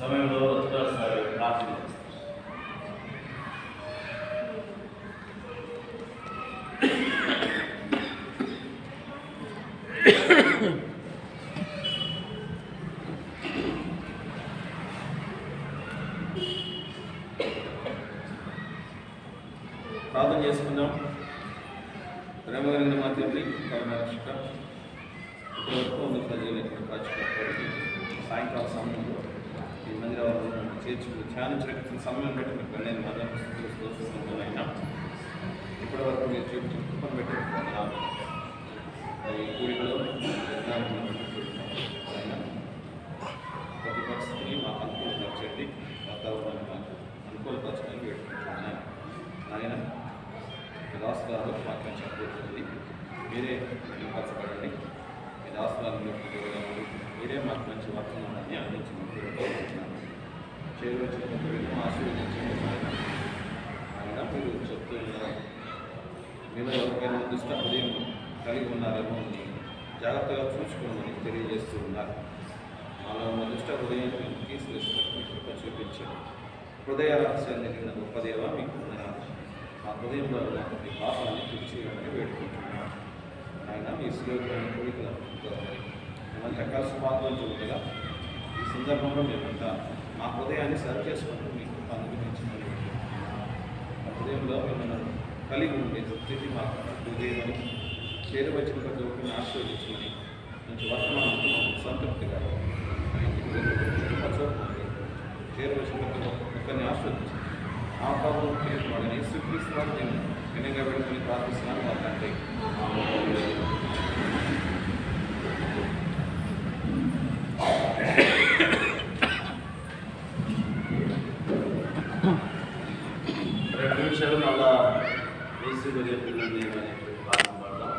సమయంలో ఒకసారి ప్రార్థన చేస్తారు. ప్రార్థన చేసుకుందాం. ప్రేమ కలిగిన మా తండ్రి కరుణారక్షక, ఇప్పటివరకు ఉన్న ప్రజలైనటువంటి కాచుకోవడానికి సాయంకాల సమయంలో ఈ మందిరాలను చేర్చుకుని ధ్యానించడానికి సమయం పెట్టి మీకు వెళ్ళని మదనైనా ఇప్పటివరకు మీరు చూపని పెట్టి ఈ కూడికలో అయినా ప్రతి పరిస్థితిని మాకు అనుకూలపరచండి, వాతావరణాన్ని మాకు అనుకూలపరచడానికి పెట్టుకుంటున్నాను. ఆయన రాష్ట్రాలు మాకు చెప్పబోతుంది, మీరే నింపరచబడండి. మీ రాష్ట్రాలను మీరే మాకు మంచి వర్తమానాన్ని అందించినట్టున్నాను. చేరువచ్చినప్పుడు ఆశీర్వదించండి. ఆయన మీరు చెప్తున్నారు, మీలో ఎవరికైనా దుష్ట హృదయం కలిగి ఉన్నారేమో అని జాగ్రత్తగా చూసుకోమని తెలియజేస్తూ ఉన్నారు. మాలో ఉన్న దుష్ట హృదయాన్ని తీసివేసినట్టు కృప చూపించండి. హృదయ రహస్యాన్ని కలిగిన గొప్ప దేవ మీకు మా హృదయంలో ఉన్న ప్రతి పాపాన్ని తీర్చేయమని వేడుకుంటున్నాను. ఆయన మీ సుయోగమైన కోరికలతో మేమంతా కలిసి పాల్గొంటుండగా ఈ సందర్భంలో మేమంతా మా హృదయాన్ని సరి చేసుకుంటూ మీకు అనుగ్రహించమని వేడుకుంటున్నాను. మా హృదయంలో మిమ్మల్ని కలిగి ఉండే స్థితి మాకు హృదయమని చేరువచ్చిన ప్రతి ఒక్కరిని ఆశీర్వదించమని మంచి వర్తమానంతో సంతృప్తిగా చేరువచ్చిన ప్రతి ఒక్కరిని ఆశీర్వదించండి. ఆ ప్రభావం వాళ్ళని స్వీకరిస్తున్నారు. నేను వినయంగా పెట్టుకుని ప్రార్థిస్తున్నాను. మా తండ్రి రెండు నిమిషాలు మళ్ళా వేసి పిల్లల్ని అనేటువంటి ప్రార్థన పడదాం.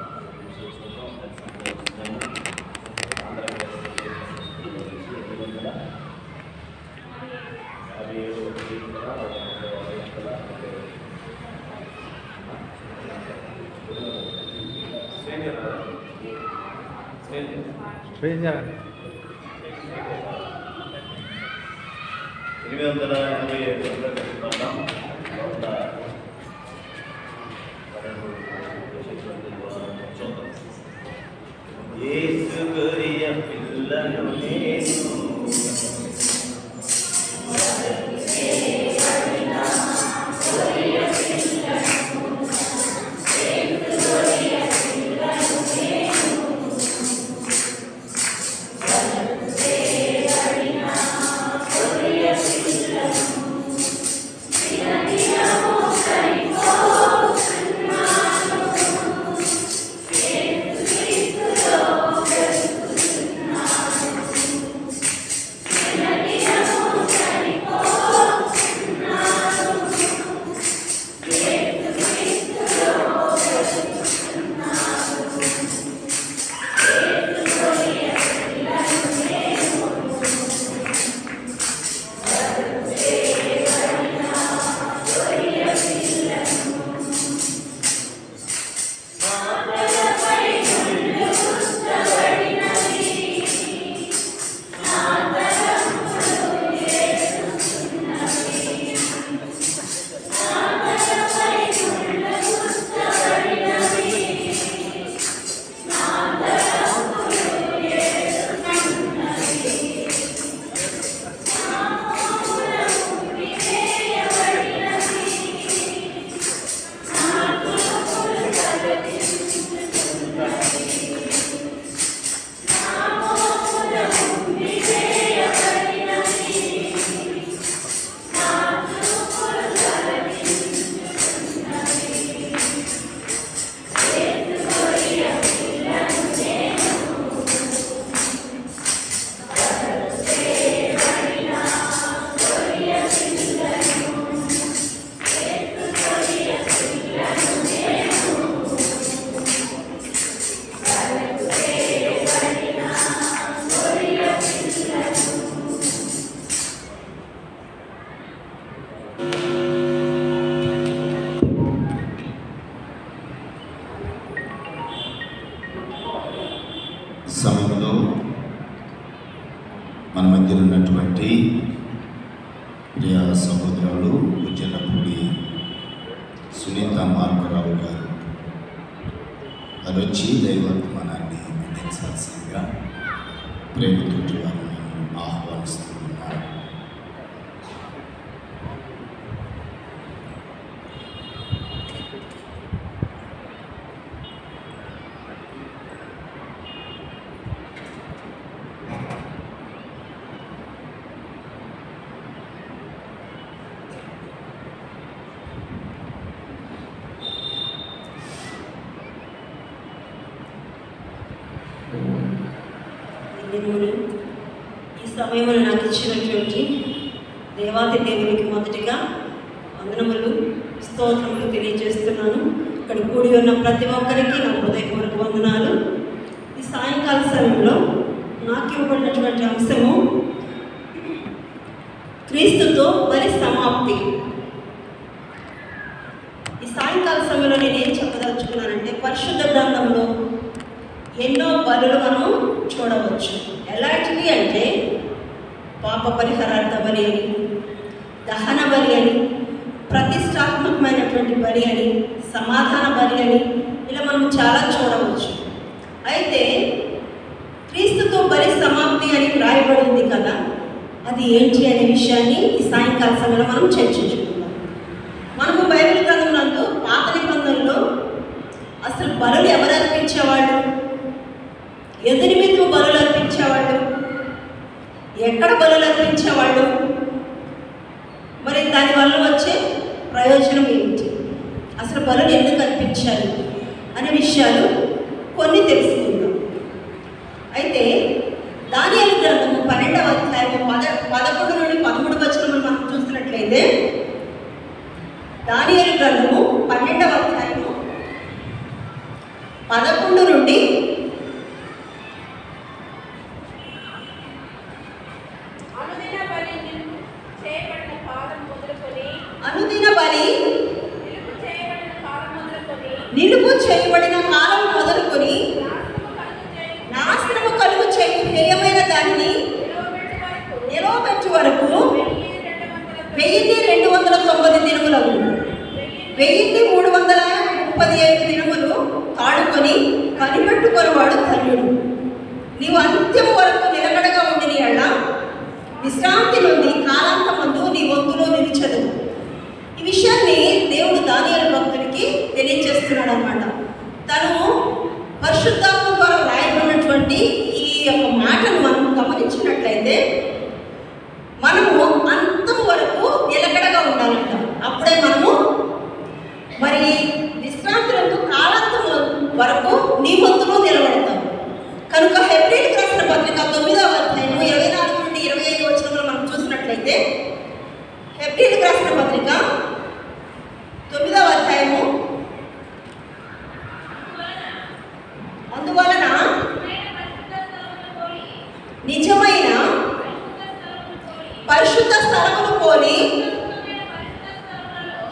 సమయంలో మన మధ్య ఉన్నటువంటి ప్రియ సహోదరులు ఉజ్జనపూడి సునీత మార్గరావు గారు వచ్చి దైవర్తమానాన్ని అందించాల్సిందిగా ప్రేమతోటి వారిని ఆహ్వానిస్తున్నాను. ఈ సమయంలో నాకు ఇచ్చినటువంటి దేవాది దేవునికి మొదటిగా వందనములు స్తోత్రములు తెలియజేస్తున్నాను. ఇక్కడ కూడి ఉన్న ప్రతి ఒక్కరికి నా హృదయపూర్వక వందనాలు. ఈ సాయంకాల సమయంలో నాకు ఇవ్వబడినటువంటి అంశము క్రీస్తుతో మరి సమాప్తి. ఈ సాయంకాల సమయంలో నేను ఏం చెప్పదలుచుకున్నానంటే, పరిశుద్ధ గ్రంథంలో ఎన్నో బలులు మనం చూడవచ్చు. ఎలాంటివి అంటే పాప పరిహారార్థ బలి అని, దహన బలి అని, ప్రతిష్టాత్మకమైనటువంటి బలి అని, సమాధాన బలి అని, ఇలా మనం చాలా చూడవచ్చు. అయితే క్రీస్తుతో బలి సమాప్తి అని రాయబడింది కదా, అది ఏంటి అనే విషయాన్ని ఈ సాయంకాల సమయంలో మనం చర్చించుకుందాం. మనము బైబిల్ గ్రంథంలో పాత నిబంధనలో అసలు బలులు ఎవరు అర్పించేవాళ్ళు, ఎదు నిమిత్తం బలులు అర్పించేవాళ్ళు, ఎక్కడ బలులు అర్పించేవాళ్ళు, మరి దానివల్ల వచ్చే ప్రయోజనం ఏమిటి, అసలు బలులు ఎందుకు అర్పించాలి అనే విషయాలు కొన్ని తెలుసుకుందాం. అయితే దానియేలు గ్రంథము 12వ అధ్యాయము 11 నుండి 13 వచనములు మనం చూసినట్లయితే, దానియేలు గ్రంథము 12వ అధ్యాయము 11 నుండి అనుదిన బలి నిలుపు చేయబడిన కాలం మొదలుకొని నాశనము కలుగు చేయు హేయమైన దానిని నిలవబెట్టు వరకు 1290 దినములకు 1335 దినములు తాడుకొని కనిపెట్టుకొని వాడు ధన్యుడు. నీవు అంత్యం వరకు నిలకడగా ఉండిన యెడల విశ్రాంతి నుండి కాలాంతమందు నీ వంతులో నిలిచెదవు. ఈ విషయాన్ని దేవుడు దానియేలు భక్తుడికి తెలియజేస్తున్నాడు అన్నమాట. తను పరిశుద్ధాత్మ ద్వారా రాయబడినటువంటి ఈ యొక్క మాటను మనం గమనించినట్లయితే, మనము అంతం వరకు నిలకడగా ఉండాలంట. అప్పుడే మనము మరి విశ్రాంతులకు కాలాంతం వరకు నీ వంతులో నిలబడతాం. కనుక హెబ్రీయులకు రాసిన పత్రిక 9వ అధ్యాయం 24 నుండి 25 వచనంలో మనం చూసినట్లయితే, హెబ్రీయులకు రాసిన పత్రిక 9వ అధ్యాయము, అందువలన నిజమైన పరిశుద్ధ స్థలమును పోలి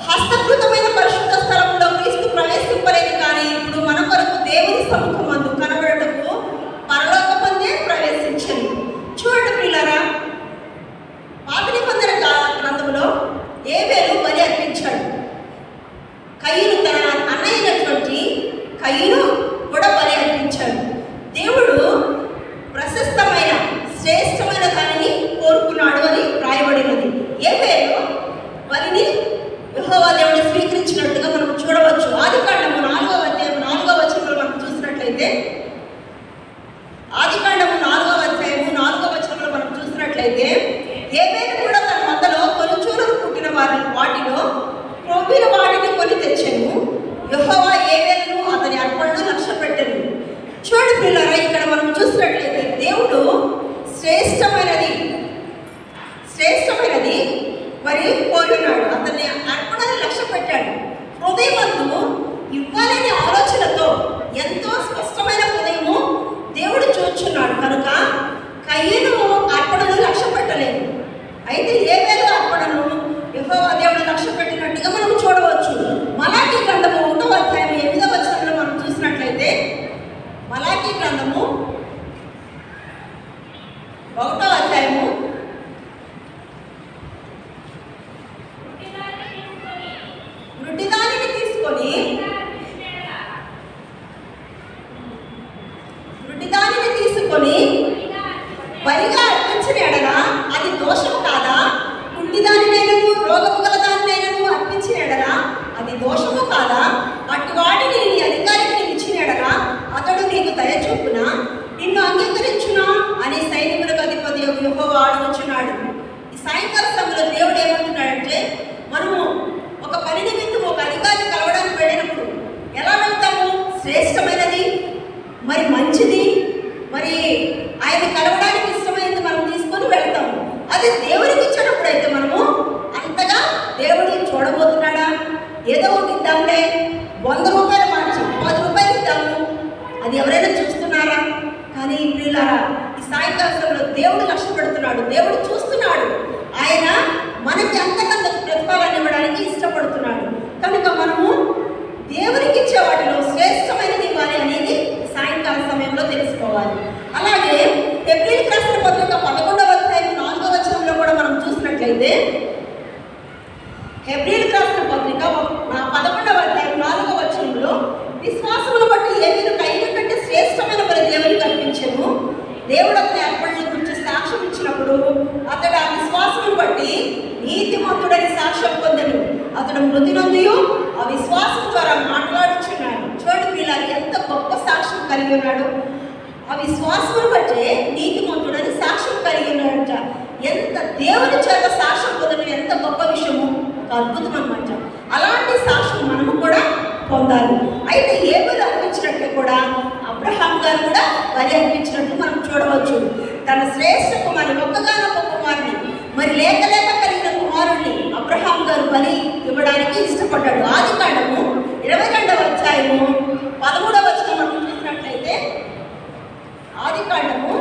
హస్తకృతమైన పరిశుద్ధ స్థలంలో క్రీస్తు ప్రవేశింపలేదు. కానీ ఇప్పుడు మన కొరకు దేవుని సముఖమందు కనబడటకు పరలోకమందే ప్రవేశించండి. చూడండి ప్రియులారా, పాత నిబంధన గ్రంథంలో ఏబేలు బలి అర్పించాడు. కయీను తన అన్నయ్యైనటువంటి కయీను కూడా బలి అర్పించాడు. దేవుడు ప్రశస్తమైన శ్రేష్టమైన దానిని కోరుకున్నాడు అని రాయబడినది. ఏబేలు బలిని యెహోవా దేవుడు స్వీకరించినట్టుగా మనం చూడవచ్చు. ఆదికాండము 4వ అధ్యాయం 4వ వచనంలో మనం చూసినట్లయితే, ఆదికాండము 4వ అధ్యాయము 4వ వచనంలో మనం చూసినట్లయితే, ఏబేలు కూడా తన మందలో తొలిచూలకు పుట్టిన వాటిలో క్రొవ్విన వాటిని కొని తెచ్చెను. యెహోవా ఏబేలును అతని అర్పణను లక్ష్యపెట్టెను. చూడండి పిల్లరా, ఇక్కడ మనం చూసినట్లయితే దేవుడు శ్రేష్టమైనది మరి కోరినాడు. అతన్ని అర్పణను లక్ష్య పెట్టాడు. హృదయమందు ఇవ్వాలనే ఆలోచనతో ఎంతో స్పష్టమైన హృదయము దేవుడు చూచున్నాడు. కనుక కయీను అర్పణను లక్ష్య పెట్టలేదు. అయితే ఏబేలు అర్పణను యెహోవా దేవుడు లక్ష్య పెట్టినట్టుగా మనం చూడవచ్చు. మలాకీ గ్రంథము 1వ అధ్యాయం 8వ వచనంలో మనం చూసినట్లయితే, మలాకీ గ్రంథము 1వ అధ్యాయము తీసుకొని బలిగా అర్పించిన ఎడల అది దోషము కాదా? కుంటిదానినైనను రోగము గల దానినైనను అర్పించిన ఎడల అది దోషము కాదా? అటు వాటిని నీ అధికారికి నీవు ఇచ్చిన ఎడల అతడు నీకు దయచూపున నిన్ను అంగీకరించునా అని సైనికులకు అధిపతి యెహోవా అడుగుచున్నాడు. ఈ సాయంకాల సమయంలో దేవుడు ఏమంటున్నాడంటే, మనము ఒక పని నిమిత్తం ఒక అధికారిని కలవడానికి వెళ్ళినప్పుడు ఎలా వెళ్తాము? శ్రేష్టమైనది, మరి మంచిది, మరి ఆయన కలవడానికి ఇష్టమైనది మనం తీసుకొని వెళ్తాము. అదే దేవుడికి ఇచ్చినప్పుడు అయితే మనము అంతగా దేవుడు చూడబోతున్నాడా? ఏదో ఒకటి ఇద్దాంలే, 100 రూపాయలు మార్చి 10 రూపాయలు ఇద్దాము, అది ఎవరైనా చూస్తున్నారా? కానీ ప్రియులారా, ఈ సాయంకాల సమయంలో దేవుడు లక్ష్య పెడుతున్నాడు, దేవుడు చూస్తున్నాడు. ఆయన మనకి అంతకంత ప్రతిఫలాన్ని ఇవ్వడానికి ఇష్టపడుతున్నాడు. కనుక మనము దేవునికి ఇచ్చే వాటిలో శ్రేష్టమైనది ఇవ్వాలి అనేది సాయంకాల సమయంలో తెలుసుకోవాలి. అలాగే హెబ్రీయులకు రాసిన పత్రిక 11వ అధ్యాయం 4వ వచనంలో కూడా మనం చూసినట్లయితే, హెబ్రీయులకు రాసిన పత్రిక 11వ అధ్యాయం 4వ వచనంలో, విశ్వాసమును బట్టి ఏమీను కైన కంటే శ్రేష్టమైన బలి దేవునికి అర్పించెను. దేవుడు అతని అర్పణల గురించి సాక్ష్యం ఇచ్చినప్పుడు అతడు ఆ విశ్వాసమును బట్టి నీతిమంతుడని సాక్ష్యం పొందెను. అతడు మృతి నొందియు ఆ విశ్వాసం ద్వారా మాట్లాడుచున్నాడు. చూడు పిల్లలు, ఎంత గొప్ప సాక్ష్యం కలిగి ఉన్నాడు. ఆ విశ్వాసమును బట్టి నీతిమంతుడని సాక్ష్యం కలిగి ఉన్నాడంట. ఎంత దేవుని చేత సాక్ష్యం పొందడం ఎంత గొప్ప విషయము, ఒక అద్భుతం అన్నమాట. అలాంటి సాక్ష్యం మనము కూడా పొందాలి. అయితే ఏబేలు అర్పించినట్టు కూడా అబ్రహాం గారు కూడా బలి అర్పించినట్టు మనం చూడవచ్చు. తన శ్రేష్ఠ కుమారుని, ఒక్కగానొక్క కుమారుని, మరి లేక కలిగిన కుమారుణ్ణి అబ్రహాం గారు బలి ఇవ్వడానికి ఇష్టపడ్డాడు. ఆదికాండము 22వ అధ్యాయము 13వ వచనం మనం చూసినట్లయితే, ఆదికాండము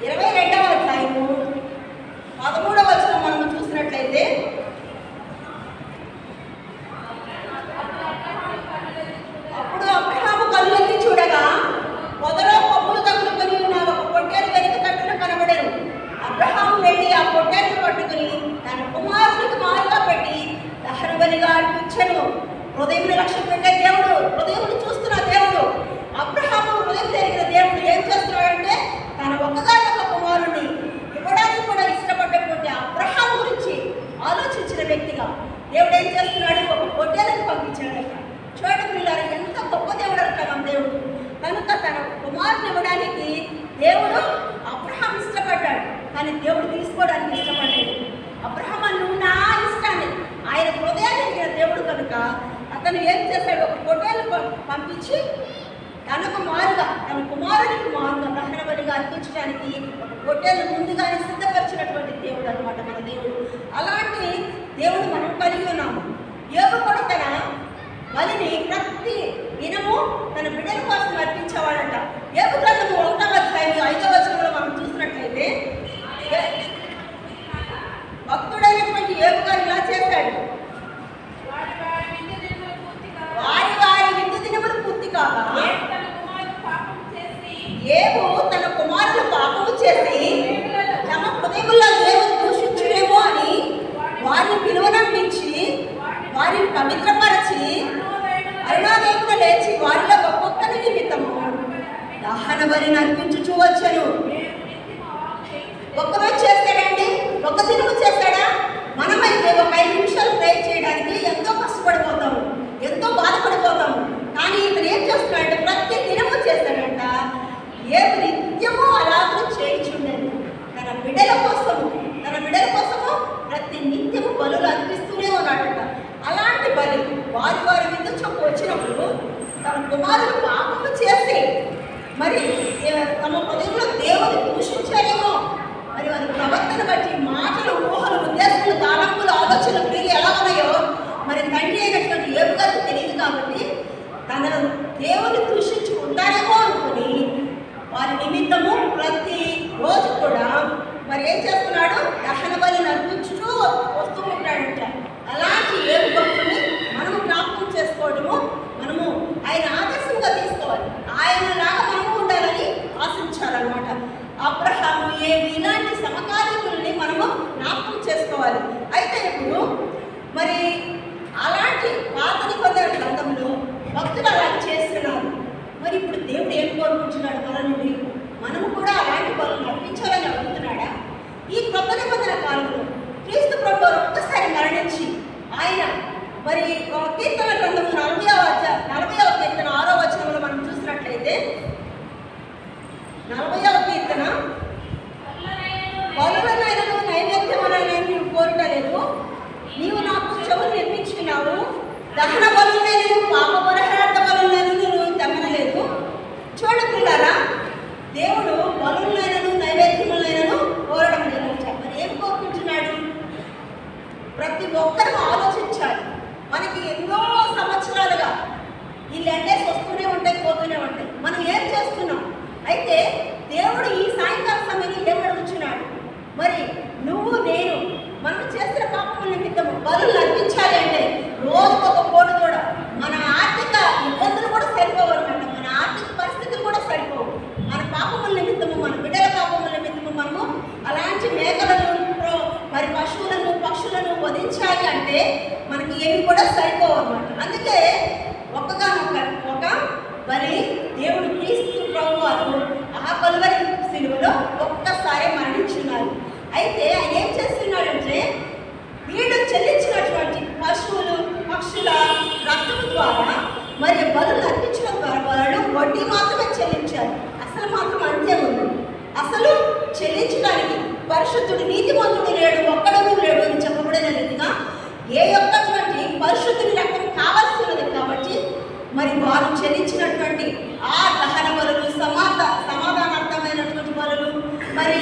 22వ అధ్యాయము 13వ వచనం మనం చూసినట్లయితే, అప్పుడు అబ్రహాము కళ్ళెత్తి చూడగా పొదలో కొమ్ములు తగులుకొని ఉన్న ఒక పొట్టేలు వెనుక తట్టున కనబడెను. అబ్రహాము వెళ్ళి ఆ పొట్టేలును పట్టుకుని తన కుమారునికి మారుగా పెట్టి దహన బలిగా అర్పించెను. హృదయంలో లక్ష్యం పెట్టే దేవుడు, హృదయం చూస్తున్న దేవుడు, అబ్రహాము హృదయం జరిగిన దేవుడు ఏం చేస్తున్నాడంటే, తన ఒక్కగానొక్క కుమారుని ఇవ్వడానికి కూడా ఇష్టపడ్డటువంటి అబ్రహాము గురించి ఆలోచించిన వ్యక్తిగా దేవుడు ఏం చేస్తున్నాడు? ఒక పొట్టేలను పంపించాడట. చూడండి పిల్లలు, ఎంత గొప్ప దేవుడు అంటాం దేవుడు. కనుక తన కుమారుని ఇవ్వడానికి దేవుడు అబ్రహాం ఇష్టపడ్డాడు, కానీ దేవుడు తీసుకోవడానికి ఇష్టపడ్డాడు. అబ్రహాం, నువ్వు నా ఇష్టాన్ని, ఆయన హృదయాన్ని దేవుడు కనుక అతను ఏం చేశాడు? ఒక పొట్టేలు పంపించి తనకు మారుగా, తన కుమారునికి మారుగా దహన బలిగా అర్పించడానికి ఒక పొట్టేలు ముందుగానే సిద్ధపరిచినటువంటి దేవుడు అనమాట మన దేవుడు. అలాంటి దేవుడు మనం కలిగి ఉన్నాము. యోబు కూడా తన బలిని ప్రతి దినము తన బిడ్డల కోసం అర్పించేవాడంట. యోబు గ్రంథము 1వ అధ్యాయం 5వ వచనంలో మనం చూసినట్లయితే, భక్తుడైనటువంటి యోబు గారు ఇలా చేశాడు. వారి వారి విందు దినములు పూర్తి కాగా యోబు తన కుమారులు పాపము చేసి తమ హృదయముల్లో దేవుని దూషించునేమో అని వారిని పిలువనంపించి వారిని పవిత్రపరచి అరుణోదయమున లేచి వారిలో ఒక్కొక్కరి నిమిత్తము దహన బలిని అర్పించుచూ వచ్చాను. ఒక్కరోజు చేస్తాడండి, ఒక్క దినము చేస్తాడా? మనమైతే ఒక 5 నిమిషాలు ప్రే చేయడానికి ఎంతో కష్టపడిపోతాము, ఎంతో బాధపడిపోతాము. కానీ ఇతను ఏం చేస్తున్నాడంటే ప్రతి దినము చేస్తాడంట. ఏ నిత్యము అలాగే చేయించుండేది. తన బిడ్డల కోసము ప్రతి నిత్యము బలులు అర్పిస్తూనే ఉన్నాడట. అలాంటి బలి వారి వారి విందు చొప్పు వచ్చినప్పుడు తన కుమారులు పాపము చేసి మరి తమ హృదయంలో దేవుని దూషించారేమో, మరి వారి ప్రవర్తన బట్టి మాటలు, ఊహలు, ఉద్దేశాలు, తలంపులు, ఆలోచనలు, క్రియలు ఎలా ఉన్నాయో మరి తండ్రి అయినటువంటి యోబు గారికి తెలియదు. కాబట్టి తన దేవుని దూషించుకుంటారేమో అనుకుని వారి నిమిత్తము ప్రతి రోజు కూడా మరి ఏం చేస్తున్నాడు? దహన బలిని అర్పించుతూ వస్తూ ఉంటాడంట. అలాంటి యోబు భక్తుని మనము జ్ఞాపకం చేసుకోవడము, మనము ఆయన ఆదర్శంగా తీసుకోవాలి. ఆయనలాగా మనము ఉండాలని ఆశించాలన్నమాట. అబ్రహాము ఇలాంటి సమకాలీకుల్ని మనము జ్ఞాపకం చేసుకోవాలి. అయితే ఇప్పుడు మరి అలాంటి పాత నిబంధన గ్రంథంలో భక్తులు అలా చేస్తున్నారు. మరి ఇప్పుడు దేవుడు ఏం కోరుకుంటున్నాడు మన నుండి? 40వ కీర్తన, బలులనైనను నైవేద్యములైనను నీవు కోరుటలేదు, నీవు నాకు చెవులు నిర్మించుకున్నావు, దహన బలులైనను పాప పరిహారార్థ బలులైనను నువ్వు తెమ్మనలేదు. చూడండి పిల్లారా, దేవుడు బలులైనను నైవేద్యములైనను కోరడం లేదు. మరి ఏం కోరుకుంటున్నాడు? ప్రతి ఒక్కరూ ఆలోచించాలి. మనకి ఎన్నో సంవత్సరాలుగా ఈ లెండేస్ వస్తూనే ఉంటాయి, పోతూనే ఉంటాయి. మనం ఏం చేస్తున్నాం? అయితే దేవుడు ఈ సాయంకాల సమయంలో ఏం అడుగుతున్నాడు? మరి నువ్వు నేను మనం చేసిన పాపముల నిమిత్తము బలులు అర్పించాలి అంటే రోజుకొక కోడి కూడా. మన ఆర్థిక ఇబ్బందులు కూడా సరిపోవన్నమాట, మన ఆర్థిక పరిస్థితులు కూడా సరిపోవు. మన పాపముల నిమిత్తము, మన బిడ్డల పాపముల నిమిత్తము మనము అలాంటి మేకలను, మరి పశువులను, పక్షులను వధించాలి అంటే మనకి ఏమి కూడా సరిపోవు అన్నమాట. అందుకే ఒక బలి దేవుడు క్రీస్తు ప్రభు వారు ఆ కలువరి సిలువలో ఒక్కసారి మరణించున్నారు. అయితే ఆయన ఏం చేస్తున్నాడంటే వీడు చెల్లించినటువంటి పశువులు, పక్షుల రక్తము ద్వారా మరి బలులు అర్పించడం ద్వారా వాళ్ళు వడ్డీ మాత్రమే చెల్లించారు. అసలు మాత్రం అంతే ఉంది. అసలు చెల్లించడానికి పరిశుద్ధుడు, నీతిమంతుడు లేడు, ఒక్కడూ లేడు అని చెప్పబడిన రీతిగా ఏ ఒక్కటువంటి పరిశుద్ధుని రక్తం కావాల్సినది కాబట్టి మరి వారు చెల్లించినటువంటి ఆ దహన బలులు, సమాధానార్థమైనటువంటి బలులు, మరి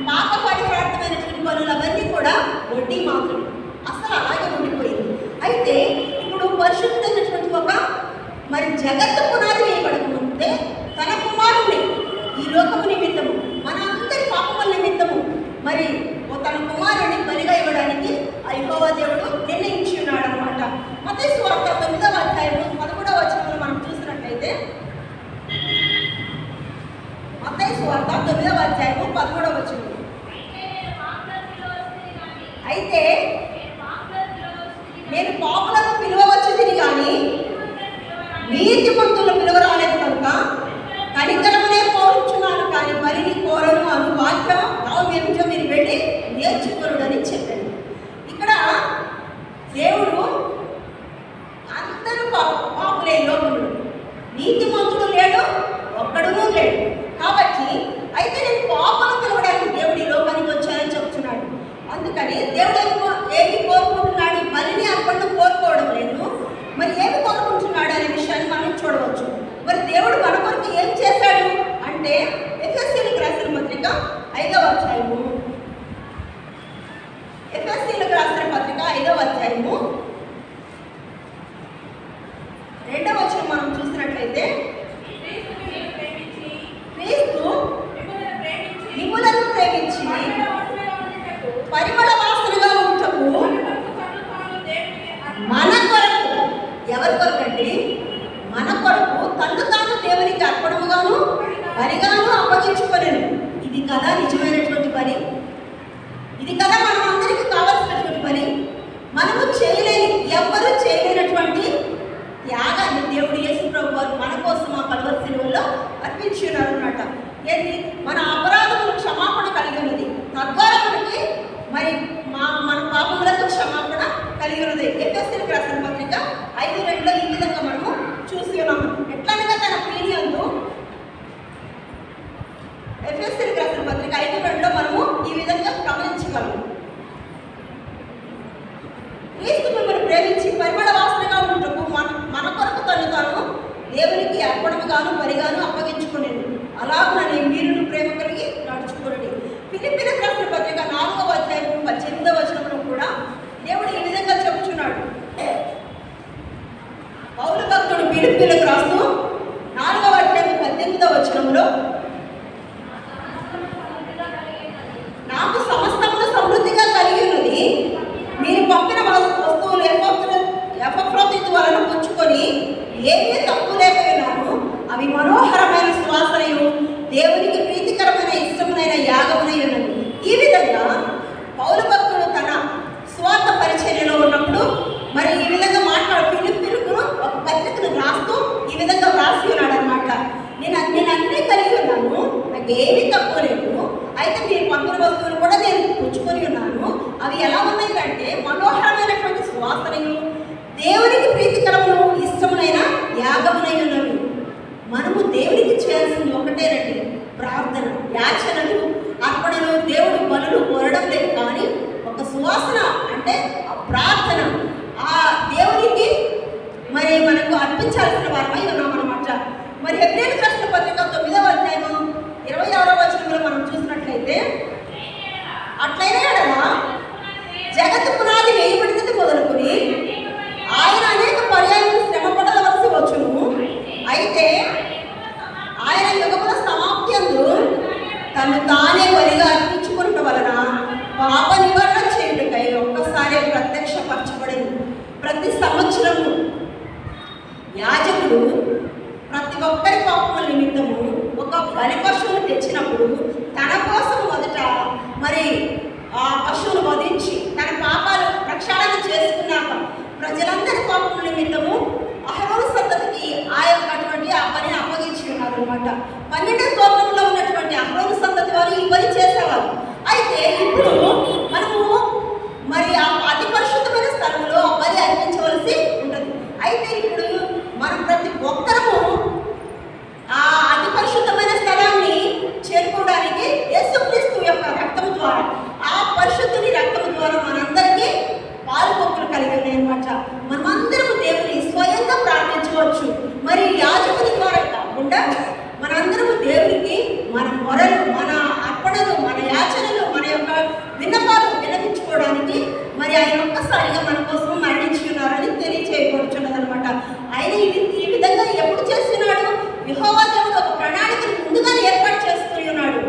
పాప పరిహారార్థమైనటువంటి బలులు అవన్నీ కూడా వడ్డీ మాత్రం. అసలు అలాగే ఉండిపోయింది. అయితే ఇప్పుడు పరిశుద్ధుడైనటువంటి ఒక మరి జగత్తు పునాది వేయబడకముందే తన కుమారుని ఈ లోకము నిమిత్తము, మన అందరి పాపముల నిమిత్తము మరి తన కుమారుని బలిగా ఇవ్వడానికి యెహోవా దేవుడు నిర్ణయించి ఉన్నాడు అనమాట. మత్తయి సువార్త 9వ అధ్యాయము 11వ వచనంలో మనం చూసినట్లయితే, మత్తయి సువార్త 9వ అధ్యాయము 11వ వచనం, అయితే నేను పాపులను పిలువవచ్చుదిని కానీ నీతిమంతులను పిలువరాలేదు కనుక కనికరమునే కోరుచున్నాను కానీ బలిని కోరను అను వాక్యం ఏమిటో మీరు వెళ్ళి నేర్చుకోరుడని చెప్పాను. ఇక్కడ దేవుడు అందరూ పాపులే లోకంలో, నీతిమంతుడు లేడు, ఒక్కడునూ లేడు. కాబట్టి అయితే నేను పాపను పిలవడానికి దేవుడు ఈ లోకానికి వచ్చానని చెప్తున్నాడు. అందుకని దేవుడు ఏమి కోరుకుంటున్నాడు? బలిని అర్పణ కోరుకోవడం లేదు. మరి ఏమి కోరుకుంటున్నాడు అనే విషయాన్ని మనం చూడవచ్చు. మరి దేవుడు మన కొరకు ఏం చేశాడు అంటే ఎఫెసీయులకు రాసిన పత్రిక 5వ అధ్యాయము, ఎఫెసీయులకు రాసిన పత్రిక 5వ అధ్యాయము 2వ వచనం మనం చూసినట్లయితే, క్రీస్తు మిమ్ములను ప్రేమించి పరిమళ వాసనగా ఉంటకు మన కొరకు, ఎవరి కొరకు అండి? మన కొరకు తను తాను దేవునికి అర్పణముగాను బలిగాను అప్పగించుకోలేను. ఇది కదా నిజమైనటువంటి పని, ఇది కదా మనం అందరికీ కావాల్సినటువంటి పని. మనము చేయలేని, ఎవ్వరూ చేయలేనటువంటి త్యాగాన్ని దేవుడు యేసు ప్రభు వారు మన కోసం ఆ కలువరి సిలువలో అర్పించున్నారు అన్నమాట. ఏంటి? మన అపరాధములకు క్షమాపణ కలిగి ఉన్నది, తద్వారా మనకి మరి మన పాపములకు క్షమాపణ కలిగి ఉన్నది. ఎఫెసీయులకు రాసిన పత్రిక 5:2 ఈ విధంగా మనము చూసి ఉన్నాము. ఎట్లనగా తన ప్రియయందు, ఎఫెసీయులకు రాసిన పత్రిక 5:2 మనము ఈ విధంగా గమనించగలము. క్రీస్తు మిమ్మల్ని ప్రేమించి పరిమళ వాసనగా ఉంటకు మన కొరకు తను తాను దేవునికి అర్పణముగాను బలిగాను అప్పగించుకునేది. అలాగనే మీరును ప్రేమ కలిగి నడుచుకోండి. ఫిలిప్పీయులకు రాసిన పత్రిక 4వ అధ్యాయం 18వ వచనంలో కూడా దేవుడు ఈ విధంగా చెబుతున్నాడు. పౌలు భక్తుడు ఫిలిప్పీయులకు రాస్తూ 4వ అధ్యాయం 18వ వచనంలో, నాకు సమస్తమును సమృద్ధిగా కలిగి ఉన్నది, మీరు పంపిన వస్తువులు ఎపఫ్రోదితు వలన పుచ్చుకొని ఏమీ తప్పు లేకపోయినాను, అవి మనోహరమైన సువాసనయు దేవునికి ప్రీతికరమైన ఇష్టమునైన యాగమునై ఉన్నది. ఈ విధంగా పౌలు భక్తుడు తన స్వార్థ పరిచర్యలో ఉన్నప్పుడు మరి ఈ విధంగా ఫిలిప్పీయులకు ఒక పత్రికను రాస్తూ ఈ విధంగా వ్రాసి ఉన్నాడు అనమాట. నేను అన్నీ కలిగి ఉన్నాను, నాకు ఏమీ తక్కువ లేదు. అయితే మీరు పంపిన వస్తువులు కూడా నేను పుచ్చుకొని ఉన్నాను. అవి ఎలా ఉన్నాయంటే మనోహరమైనటువంటి సువాసనయు దేవునికి ప్రీతికరమును ఇష్టమునైన యాగమునై ఉన్నవి. మనము దేవునికి చేయాల్సింది ఒకటేనండి, ప్రార్థన. యాచనలు, అర్పణలు, దేవుడు బలులు కోరడం లేదు, కానీ ఒక సువాసన అంటే ఆ ప్రార్థన ఆ దేవునికి మరి మనకు అర్పించాల్సిన వారమై ఉన్నామన్నమాట. మరి హెబ్రీయులకు రాసిన పత్రిక 9వ అధ్యాయం 26వ వచనంలో మనం చూసినట్లయితే, అట్లయినా జగత్తు పునాది వేయబడినది మొదలుకొని ఆయన అనేక పర్యాయములు శ్రమ పడవలసి వచ్చును. అయితే ఆయన యుగముల సమాప్తి యందు తను తానే బలిగా అర్పించుకున్న వలన పాప నివారణ చేయుటకై ఒక్కసారి ప్రత్యక్షపరచబడింది. ప్రతి సంవత్సరము యాజకుడు ప్రతి ఒక్కరి పాపముల నిమిత్తము ఒక బలి పశువును తెచ్చినప్పుడు తన కోసం మొదట మరి ఆ పశువును వధించి తన పాపాలు ప్రక్షాళన చేసుకున్నాక ప్రజలందరి పాపముల నిమిత్తము అహరోను సంతతికి ఆ పనిని అప్పగించి ఉన్నారు అనమాట. 12 గోత్రంలో ఉన్నటువంటి అహరోను సంతతి వారు ఈ పని చేసేవారు. అయితే ఇప్పుడు మనము మరి ఆ అతి పరిశుద్ధమైన స్థలంలో ఆ బలి అర్పించవలసి ఉంటుంది. అయితే ఇప్పుడు మనం ప్రతి ఒక్కరము ఆ అతి పరిశుద్ధమైన స్థలాన్ని చేరుకోవడానికి యేసుక్రీస్తు యొక్క రక్తం ద్వారా, ఆ పరిశుద్ధుని రక్తం ద్వారా మనందరికీ పాలుపొక్కులు కలిగి ఉన్నాయి అన్నమాట. మనమందరము దేవుని స్వయంగా ప్రార్థించవచ్చు. మరి యాజకుని ద్వారా కాకుండా మనందరము దేవునికి మన మొరలు, మన అర్పణలు, మన యాచనలు, మన యొక్క విన్నపాలు విన్నపించుకోవడానికి మరి ఆయన ఒక్కసారిగా మన కోసం మరణించి ఉన్నారని తెలియచేయబడుచున్నది అనమాట. ఆయన ఈ విధంగా ఎప్పుడు చేస్తున్నాడు? యెహోవా దేవుడు ఒక ప్రణాళికను ముందుగానే ఏర్పాటు చేసుకుని ఉన్నాడు.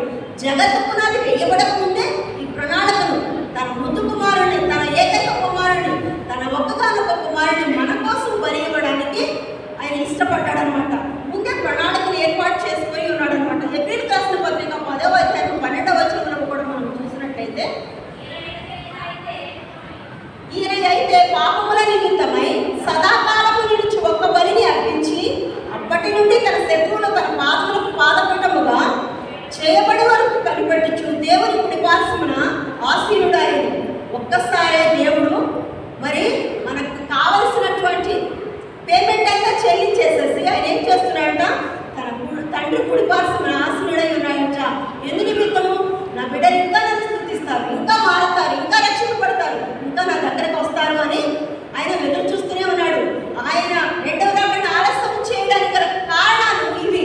జగత్తు పునాది వేయబడక ముందే ఈ ప్రణాళికను తన మృదు కుమారుని, తన ఏకైక కుమారుని, తన ఒక్కగానొక్క కుమారుని మన కోసం బలి ఇవ్వడానికి ఆయన ఇష్టపడ్డాడనమాట. ముందే ప్రణాళికను ఏర్పాటు చేసుకుని ఉన్నాడు అనమాట. హెబ్రీయులకు రాసిన పత్రిక 10వ అధ్యాయం 12వ వచనంలో కూడా మనం చూసినట్లయితే, ఈయన అయితే పాపముల నిమిత్తమై సదాకాలము నిలిచి ఒక్క బలిని అర్పించి అప్పటి నుండి తన శత్రువులు తన పాదములకు పాదపీఠముగా చేయబడి వరకు కనిపెట్టుచు దేవుని కుడిపార్శ్వమున ఆసీనుడాయను. ఒక్కసారే దేవుడు మరి మనకు కావలసినటువంటి పేమెంట్ అంతా చెల్లించేసేసి ఆయన ఏం చేస్తున్నాడంట? తన తండ్రి కుడిపార్శ్వమున ఆసీనుడై ఉన్నాడంట. ఎందు నిమిత్తము? నా బిడ్డలు ఇంకా నన్ను స్తుతిస్తారు, ఇంకా మారుతారు, ఇంకా రక్షింపబడతారు, ఇంకా నా దగ్గరకు వస్తారు అని ఆయన ఎదురు చూస్తూనే ఉన్నాడు. ఆయన రెండవ రాకడను ఆలస్యం చేయడానికి గల కారణాలు ఇవి.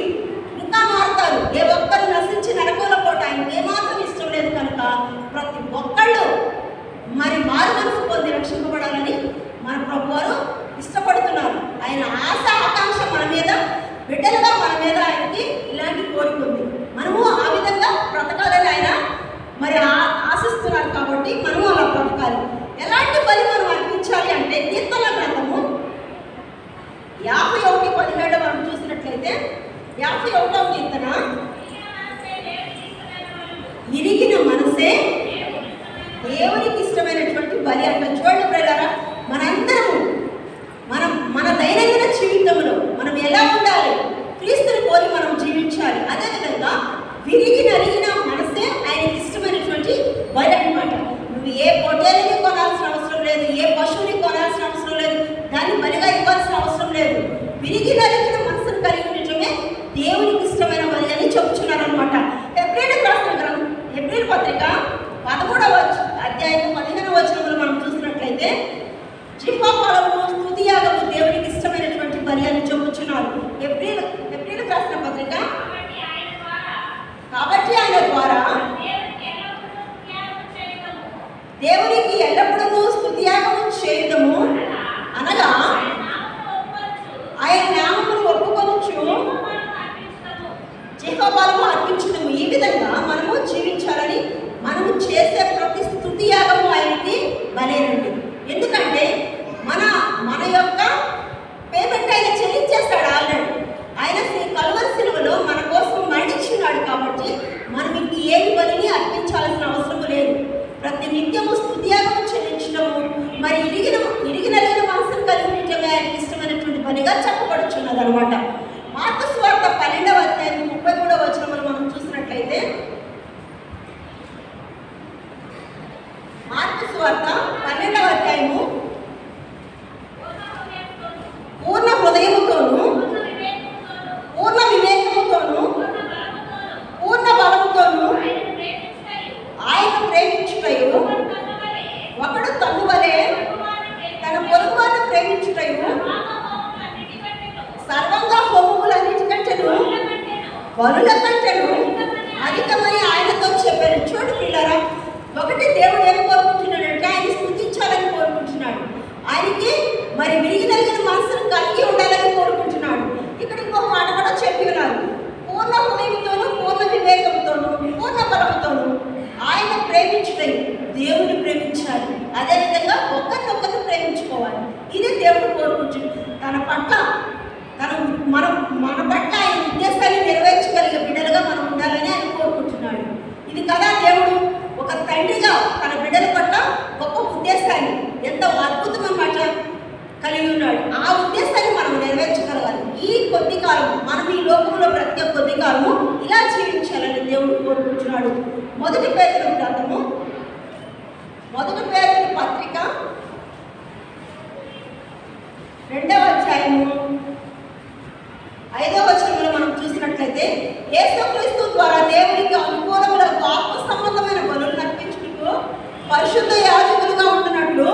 ఇంకా మారుతారు, ఏ ఒక్కరు నశించి నరకంలో పోట ఆయనకు ఏమాత్రం ఇష్టం లేదు కనుక ప్రతి ఒక్కళ్ళు మరి మారు మనసు పొంది రక్షింపబడాలని మన ప్రభువారు ఇష్టపడుతున్నారు. ఆయన ఆశ ఆకాంక్ష మన మీద, బిడ్డలుగా మన మీద ఆయనకి ఇలాంటి కోరిక ఉంది. మనము ఆ విధంగా బ్రతకాలని ఆయన మరి ఆశిస్తున్నారు. కాబట్టి మనము అలా బ్రతకాలి. ఎలాంటి బలి మనం అర్పించాలి అంటే, కీర్తనల గ్రంథము 51:17 మనం చూసినట్లయితే, 51వ కీర్తన, ఇరిగిన మనసే దేవునికి ఇష్టమైనటువంటి బలి అంట. చూడండి ప్రియులారా, మనందరము మన దైనందిన జీవితంలో మనం ఎలా ఉండాలి? క్రీస్తుని పోలి మనం జీవించాలి. అదేవిధంగా విరిగి నలిగిన మనసే ఆయనకి ఇష్టమైనటువంటి బలి అనమాట. నువ్వు ఏ పొట్టేలుని కొనాల్సిన అవసరం లేదు, ఏ పశువుని కొనాల్సిన అవసరం లేదు, దాన్ని బలిగా ఇవ్వాల్సిన అవసరం లేదు. విరిగి నలిగిన మనసును కలిగి ఉండటమే దేవునికి ఇష్టమైన బలి అని చెప్పుచున్నారనమాట. హెబ్రీయులకు రాసిన గ్రంథం, హెబ్రీయుల పత్రిక 13వ అధ్యాయం 15వ వచనంలో మనం చూసినట్లయితే, జిహ్వాఫలము స్తుతియాగము దేవునికి ఇష్టమైనటువంటి బలి అని చెప్పుచున్నారు. హెబ్రీయులకు రాసిన పత్రిక, కాబట్టి ఆయన ద్వారా దేవునికి ఎల్లప్పుడూ స్తుతియాగము చేయుదము, అనగా ఆయన నామమును ఒప్పుకొనుచు జిహ్వాఫలము అర్పించుదము. ఈ విధంగా మనము జీవించాలని, మనము చేసే ప్రతి స్తుతియాగము ఆయనకి బలేనండి. ఎందుకంటే మన యొక్క పేమెంట్ ఆయన చెల్లించేస్తాడు ఆల్రెడీ. ఆయన కలువరి సిలువలో మన కోసం మరణించున్నాడు. కాబట్టి మనం ఇంక ఏమి బలిని అర్పించాల్సిన అవసరం లేదు. ప్రతి నిత్యము స్తుతియాగము చెల్లించడము, మరి ఇరిగిన మనసును కలిగి ఉండటమే ఆయనకి ఇష్టమైనటువంటి పనిగా చెప్పబడుచున్నది అనమాట. మార్కు సువార్త 12వ అధ్యాయం 33వ వచనంలో మనం చూసినట్లయితే, మార్కు సువార్త 12వ అధ్యాయము, పూర్ణ హృదయముతోను, పూర్ణ వివేకముతోను, పూర్ణ బలముతోను కాలము, మనం ఈ లోకంలో బ్రతికే కొద్ది కాలము ఇలా జీవించాలని దేవుడు కోరుకుంటున్నాడు. మొదటి పేతురు గ్రంథము, మొదటి పేతురు పత్రిక 2వ అధ్యాయము 5వ వచనంలో మనం చూసినట్లయితే, యేసుక్రీస్తు ద్వారా దేవునికి అనుకూలముల ఆత్మ సంబంధమైన బలులను అర్పించుటకు పరిశుద్ధ యాజకులుగా ఉంటున్నట్లు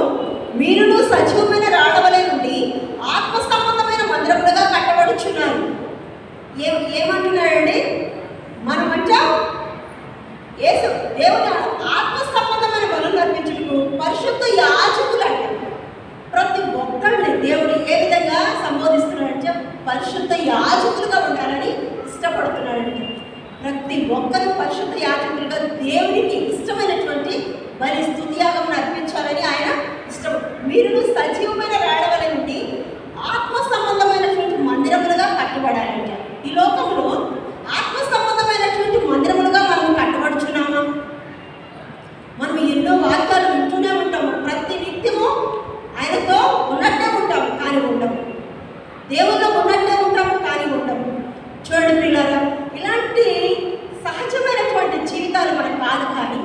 మీరును సజీవమైన రాళ్ళవలె నుండి ఆత్మ సంబంధమైన మందిరములుగా కట్టబడుచున్నారు. ఏమంటున్నాడండి? మనమంట యేసు దేవుని ఆత్మ సంబంధమైన బలులను అర్పించుటకు పరిశుద్ధ యాజకులు అంట. ప్రతి ఒక్కరిని దేవుడు ఏ విధంగా సంబోధిస్తున్నాడంటే పరిశుద్ధ యాజకులుగా ఉండాలని ఇష్టపడుతున్నాడంటే, ప్రతి ఒక్కరు పరిశుద్ధ యాజకులుగా దేవునికి ఇష్టమైనటువంటి బలి స్తుతియాగమును అర్పించాలని ఆయన ఇష్టం. మీరు సజీవమైన రాడవల నుండి ఆత్మ సంబంధమైనటువంటి మందిరములుగా కట్టబడాలంట. ఈ లోకంలో ఆత్మ సంబంధమైనటువంటి మందిరములుగా మనం కట్టబడుచున్నామా? మనం ఎన్నో వాక్యాలు వింటూనే ఉంటాము, ప్రతి నిత్యము ఆయనతో ఉన్నట్టే ఉంటాము కానీ ఉండము, దేవుల్లో ఉన్నట్టే ఉంటాము కానీ ఉండము. చూడండి పిల్లరా, ఇలాంటి సహజమైనటువంటి జీవితాలు మనకు కాదు, కానీ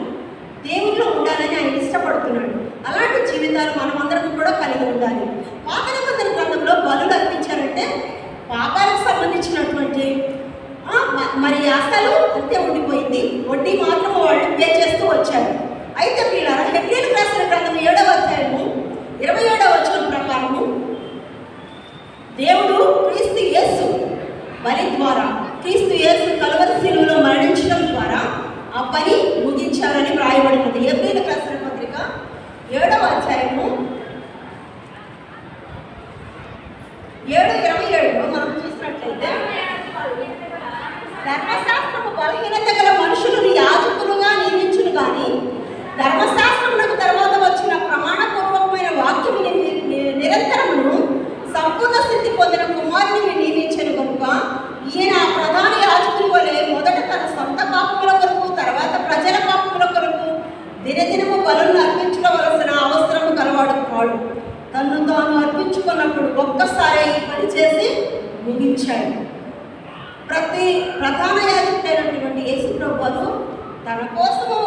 దేవుల్లో ఉండాలని ఆయన ఇష్టపడుతున్నాడు. అలాంటి జీవితాలు మనమందరం కూడా కలిగి ఉండాలి. పాత నిబంధన గ్రంథంలో బలులు అర్పించారంటే పాపాలకు సంబంధించినటువంటి మరి అసలు అంతే ఉండిపోయింది, వడ్డీ మాత్రం వాళ్ళు పే చేస్తూ వచ్చారు. అయితే పిల్లరా, హెబ్రీయులకు రాసిన గ్రంథం 7వ అధ్యాయము 27వ వచనం ప్రకారము దేవుడు క్రీస్తు యేసు బలి ద్వారా, క్రీస్తు యేసు కలువరి శిలువలో మరణించడం ద్వారా ఆ పని ముగించారని వ్రాయబడినది. హెబ్రీయులకు రాసిన పత్రిక 7వ అధ్యాయము 7:27లో మనం చూసినట్లయితే, ధర్మశాస్త్రము బలహీనత గల మనుషులను యాజకులుగా నియమించును కానీ ధర్మశాస్త్రమునకు తర్వాత వచ్చిన ప్రమాణపూర్వకమైన వాక్యము నిరంతరమును సంపూర్ణ స్థితి పొందిన కుమారుని నియమించను కనుక ఈయన ప్రధాన యాజకుని వలె మొదట తన సొంత పాపముల కొరకు, తర్వాత ప్రజల పాపముల కొరకు దినదినము బలులను అర్పించవలసిన అవసరము కలవాడు కాడు. తను తాను అర్పించుకున్నప్పుడు ఒక్కసారి ఈ పని చేసి ముగించాడు. ప్రతి ప్రధాన యాజకుడైనటువంటి యేసు ప్రభువు తన కోసము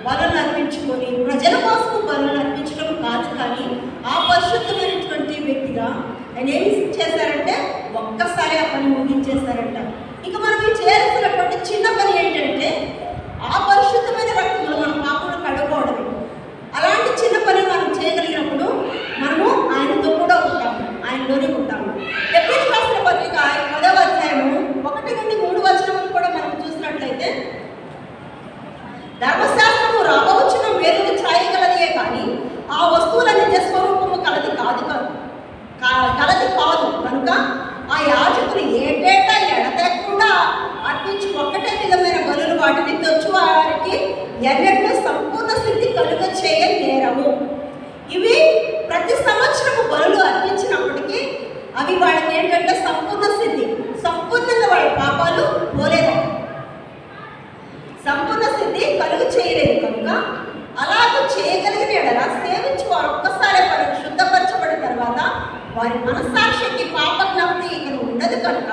బలులను అర్పించుకొని ప్రజల కోసము బలులను అర్పించడం కాదు, కానీ ఆ పరిశుద్ధమైనటువంటి వ్యక్తిగా ఆయన ఏం చేశారంటే ఒక్కసారి ఆ పని ముగించేశారంట. ఇక మనం చేయాల్సినటువంటి చిన్న పని ఏంటంటే ఆ పరిశుద్ధమైన రక్తంలో మన పాపను కడుక్కోవడమే. అలాంటి చిన్న పని మనం చేయగలిగినప్పుడు మనము ఆయనతో కూడా ఉంటాము, ఆయనలోనే ఉంటాము. హెబ్రీయులకు రాసిన పత్రిక 10వ అధ్యాయము 1 నుండి 3 వచనములు కూడా మనం చూసినట్లయితే, ధర్మశాస్త్రము రాబోచున్న మేలును ఛాయగలదే కానీ ఆ వస్తువుల నిజ స్వరూపము కలది కాదు కనుక ఆ యాజకులు ఏటేటా ఎడతెక్కకుండా అర్పించి ఒక్కటే విధమైన బలులు వాటిని తెచ్చు వారికి ఎన్నెన్నో సంపూర్ణ స్థితి కలుగ చేయ నేరము. ఇవి ప్రతి సంవత్సరము బలులు అర్పించినప్పటికీ అవి వాళ్ళకి ఏంటంటే సంపూర్ణ స్థితి, సంపూర్ణంగా వాళ్ళ పాపాలు పోలేదు, సంపూర్ణ స్థితి కలుగు చేయలేదు. కనుక అలాగూ చేయగలిగిన ఎడల సేవించి వారు ఒక్కసారి శుద్ధపరచబడిన తర్వాత వారి మనస్సాక్షికి పాప జ్ఞాపకం ఇక్కడ ఉండదు కనుక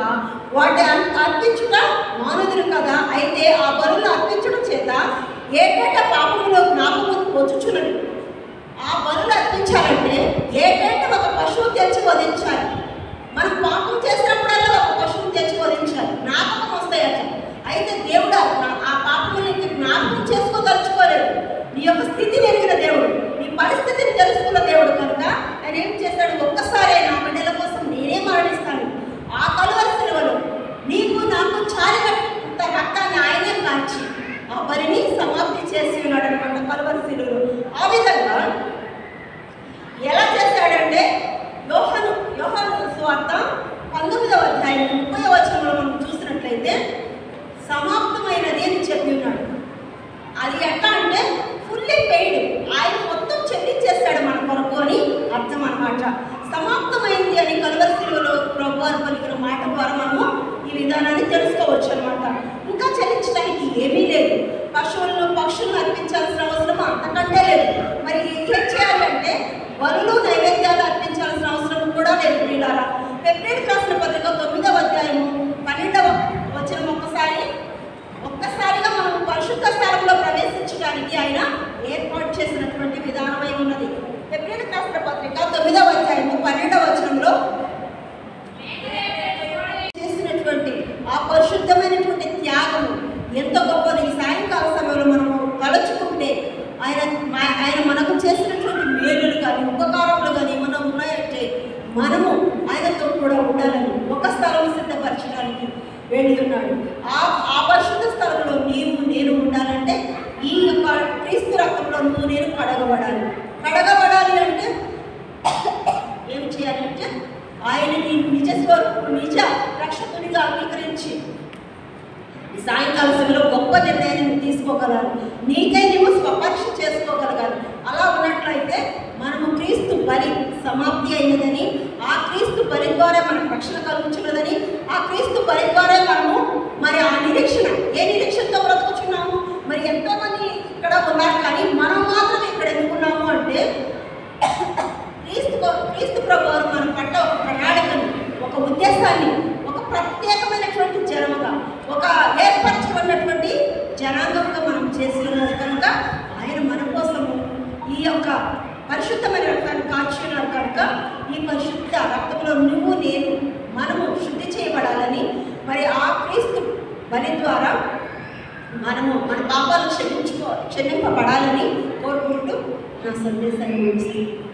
వాటి అర్పించుట మానుదురు కదా. అయితే ఆ బలులను అర్పించడం చేత ఏటేటా పాపములో జ్ఞాపకం వచ్చుచున్నది. ఆ బలులు అర్పించాలంటే ఏటేటా ఒక పశువు తెచ్చి వధించాలి. మనం పాపం చేసినప్పుడల్లా ఒక పశువుని తెచ్చి వధించాలి, జ్ఞాపకం వస్తాయట. అయితే దేవుడు ఆ పాపములకి జ్ఞాపకం చేసుకోదలుచుకోలేదు. నీ యొక్క స్థితిని ఎరిగిన దేవుడు, నీ పరిస్థితిని తెలుసుకున్న దేవుడు కనుక ఆయన ఏం చేశాడు, ఒక్కసారి నా బిడ్డల కోసం నేనే మరణిస్తాను. ఆ కలువరి శిలువలో నీకు నాకు చాలినంత రక్తాన్ని ఆయనే కాల్చి ఆ పనిని సమాప్తి చేసి ఉన్నాడు అనమాట కలువరి శిలువలో. ఆ విధంగా ఎలా చేశాడంటే యోహాను సువార్త 19వ అధ్యాయం 30వ వచనంలో మనం చూసినట్లయితే సమాప్తమైనది అని చెప్పి ఉన్నాడు. అది ఎట్లా అంటే ఫుల్లీ పెయిడ్, ఆయన మొత్తం చెల్లించేస్తాడు మన కొరకు అని అర్థం అనమాట. సమాప్తమైంది అని కలువరి శిలువలో ప్రభువారు పలికిన మాట ద్వారా మనము ఈ విధానాన్ని తెలుసుకోవచ్చు అనమాట. ఇంకా చెల్లించడానికి ఏమీ లేదు, పక్షులను అర్పించాల్సిన అవసరం అంతకంటే లేదు. మరి ఏం చేయాలంటే బలులు నైవేద్యాలు అర్పించాల్సిన అవసరం కూడా లేదు. ప్రియులారా, హెబ్రీయులకు రాసిన పత్రిక 9వ అధ్యాయము పరిశుద్ధ స్థలంలో ప్రవేశించడానికి ఆయన ఏర్పాటు చేసినటువంటి విధానమై ఉన్నది. హెబ్రీయులకు రాసిన పత్రిక 9వ అధ్యాయము 12వ వచనంలో చేసినటువంటి ఆ పరిశుద్ధమైనటువంటి త్యాగం ఎంత గొప్పది. ఈ సాయంకాల సమయంలో మనము తలుచుకుంటే ఆయన మనకు చేసినటువంటి మేలులు కానీ ఉపకారములు కానీ ఏమన్నా ఉన్నాయంటే మనము ఆయనతో కూడా ఉండాలని ఒక స్థలం సిద్ధపరచడానికి వెళ్ళి ఉన్నాడు. ఆ పరిశుద్ధ స్థలంలో నేను ఉండాలంటే ఈ యొక్క క్రీస్తు రక్తంలో నేను కడగబడాలి అంటే ఏం చేయాలంటే ఆయనని నిజ స్వరూపుడు నిజ రక్షకునిగా అంగీకరించి ఈ సాయంకాల సమయంలో గొప్ప నిర్ణయాన్ని తీసుకోగలగాలి. నీకై నువ్వు స్వపరీక్ష చేసుకోగలగాలి. అలా ఉన్నట్లయితే మనము క్రీస్తు బలి సమాప్తి అయినదని, ఆ క్రీస్తు బలి ద్వారా మనకు రక్షణ కలుగుతున్నదని, ఆ క్రీస్తు బలి ద్వారా మనము మరి ఆ నిరీక్షణ ఏ నిరీక్షణతో బ్రతుకుతున్నాము. మరి ఎంతోమంది ఇక్కడ ఉన్నారు కానీ మనం మాత్రం ఇక్కడ ఎందుకున్నాము అంటే క్రీస్తు ప్రభువారు మన పట్ల ఒక ప్రణాళికను, ఒక ఉద్దేశాన్ని, ఒక ప్రత్యేకమైనటువంటి జనముగా, ఒక ఏర్పరచబడినటువంటి జనాంగంగా మనం చేసి ఉన్నది కనుక ఆయన మన కోసము ఈ యొక్క పరిశుద్ధమైన రక్తాన్ని కాచి ఉన్నారు కనుక ఈ పరిశుద్ధ రక్తంలో నువ్వు నేను మనము శుద్ధి చేయబడాలని, మరి ఆ క్రీస్తు బలి ద్వారా మనము మన పాపాలు క్షమింపబడాలని కోరుకుంటూ నా సందేశాన్ని ముగిస్తున్నాను.